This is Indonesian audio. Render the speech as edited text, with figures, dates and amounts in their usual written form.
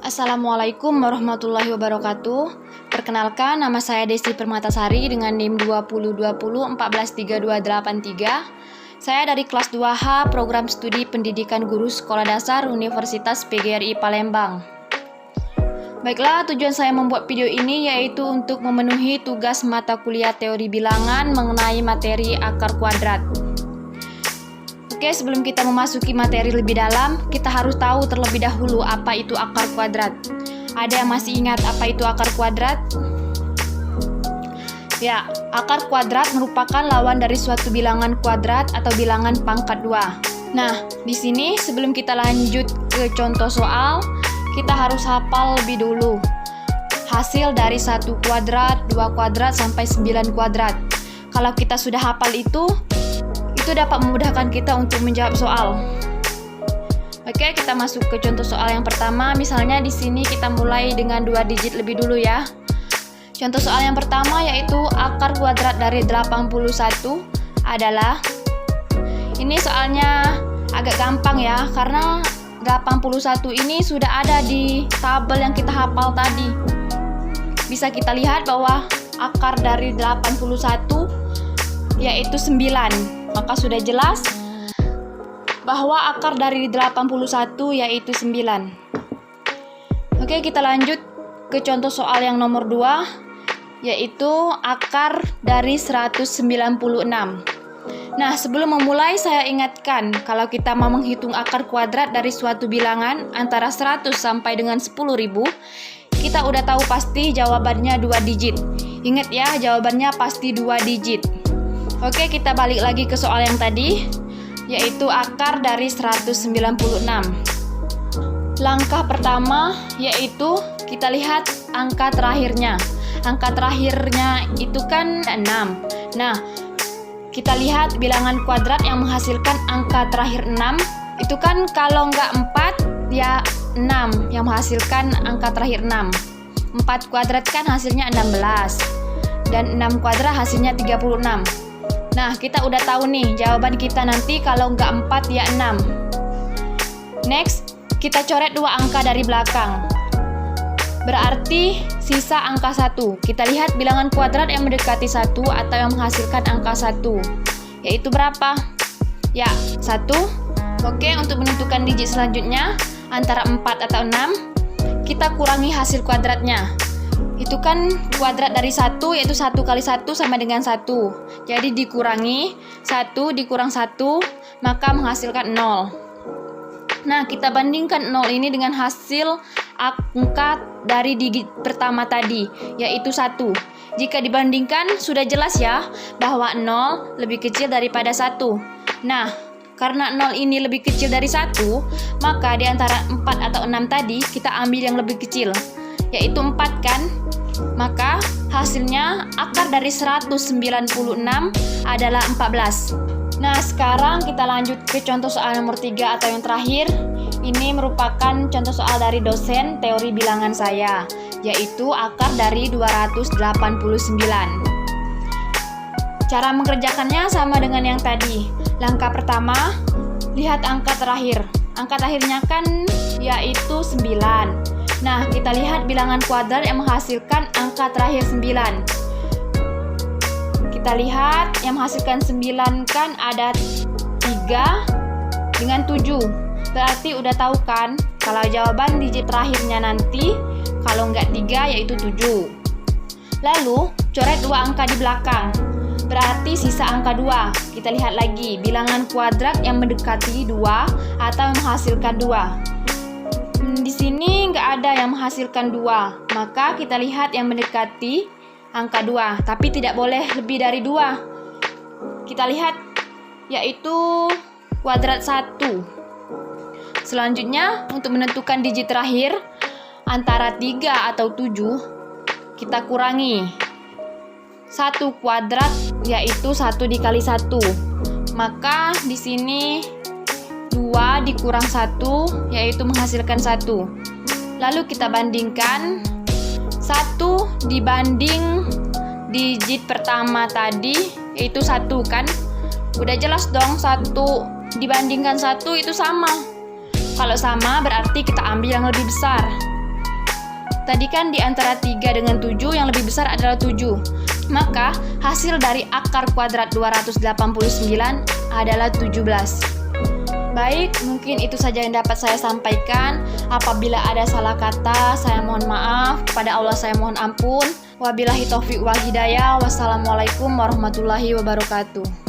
Assalamualaikum warahmatullahi wabarakatuh. Perkenalkan, nama saya Desi Permatasari dengan NIM 2020143283. Saya dari kelas 2H Program Studi Pendidikan Guru Sekolah Dasar Universitas PGRI Palembang. Baiklah, tujuan saya membuat video ini yaitu untuk memenuhi tugas mata kuliah teori bilangan mengenai materi akar kuadrat. Oke, sebelum kita memasuki materi lebih dalam, kita harus tahu terlebih dahulu apa itu akar kuadrat. Ada yang masih ingat apa itu akar kuadrat? Ya, akar kuadrat merupakan lawan dari suatu bilangan kuadrat atau bilangan pangkat 2. Nah, di sini sebelum kita lanjut ke contoh soal, kita harus hafal lebih dulu hasil dari 1 kuadrat, 2 kuadrat, sampai 9 kuadrat. Kalau kita sudah hafal itu dapat memudahkan kita untuk menjawab soal. Oke, kita masuk ke contoh soal yang pertama. Misalnya di sini kita mulai dengan 2 digit lebih dulu ya. Contoh soal yang pertama yaitu akar kuadrat dari 81 adalah, ini soalnya agak gampang ya, karena 81 ini sudah ada di tabel yang kita hafal tadi. Bisa kita lihat bahwa akar dari 81 yaitu 9. Maka sudah jelas bahwa akar dari 81 yaitu 9. Oke, kita lanjut ke contoh soal yang nomor 2, yaitu akar dari 196. Nah, sebelum memulai saya ingatkan, kalau kita mau menghitung akar kuadrat dari suatu bilangan antara 100 sampai dengan 10.000, kita udah tahu pasti jawabannya 2 digit. Ingat ya, jawabannya pasti 2 digit. Oke, kita balik lagi ke soal yang tadi, yaitu akar dari 196. Langkah pertama yaitu kita lihat angka terakhirnya. Angka terakhirnya itu kan 6. Nah, kita lihat bilangan kuadrat yang menghasilkan angka terakhir 6. Itu kan kalau nggak 4, ya 6 yang menghasilkan angka terakhir 6. 4 kuadrat kan hasilnya 16. Dan 6 kuadrat hasilnya 36. Nah, kita udah tahu nih jawaban kita nanti kalau nggak 4 ya 6. Next, kita coret 2 angka dari belakang. Berarti sisa angka 1. Kita lihat bilangan kuadrat yang mendekati 1 atau yang menghasilkan angka 1. Yaitu berapa? Ya, 1. Oke, untuk menentukan digit selanjutnya antara 4 atau 6, kita kurangi hasil kuadratnya. Itu kan kuadrat dari 1 yaitu 1 kali 1 sama dengan 1. Jadi dikurangi 1 dikurang 1 maka menghasilkan 0. Nah, kita bandingkan 0 ini dengan hasil angka dari digit pertama tadi yaitu 1. Jika dibandingkan sudah jelas ya bahwa 0 lebih kecil daripada 1. Nah, karena 0 ini lebih kecil dari 1, maka di antara 4 atau 6 tadi kita ambil yang lebih kecil, yaitu 4 kan? Maka hasilnya akar dari 196 adalah 14. Nah, sekarang kita lanjut ke contoh soal nomor 3 atau yang terakhir. Ini merupakan contoh soal dari dosen teori bilangan saya, yaitu akar dari 289. Cara mengerjakannya sama dengan yang tadi. Langkah pertama, lihat angka terakhir. Angka terakhirnya kan yaitu 9. Nah, kita lihat bilangan kuadrat yang menghasilkan angka terakhir 9. Kita lihat yang menghasilkan 9 kan ada 3 dengan 7. Berarti udah tahu kan kalau jawaban digit terakhirnya nanti kalau nggak 3 yaitu 7. Lalu, coret 2 angka di belakang. Berarti sisa angka 2. Kita lihat lagi bilangan kuadrat yang mendekati 2 atau yang menghasilkan 2. Di sini nggak ada yang menghasilkan 2, maka kita lihat yang mendekati angka 2, tapi tidak boleh lebih dari 2. Kita lihat yaitu kuadrat 1. Selanjutnya, untuk menentukan digit terakhir antara 3 atau 7, kita kurangi 1 kuadrat yaitu 1 dikali 1. Maka di sini 2 dikurang 1 yaitu menghasilkan 1. Lalu kita bandingkan 1 dibanding digit pertama tadi yaitu 1 kan. Udah jelas dong 1 dibandingkan 1 itu sama. Kalau sama berarti kita ambil yang lebih besar. Tadi kan di antara 3 dengan 7 yang lebih besar adalah 7. Maka hasil dari akar kuadrat 289 adalah 17. Baik, mungkin itu saja yang dapat saya sampaikan. Apabila ada salah kata, saya mohon maaf. Kepada Allah saya mohon ampun. Wabillahi taufiq wal hidayah. Wassalamualaikum warahmatullahi wabarakatuh.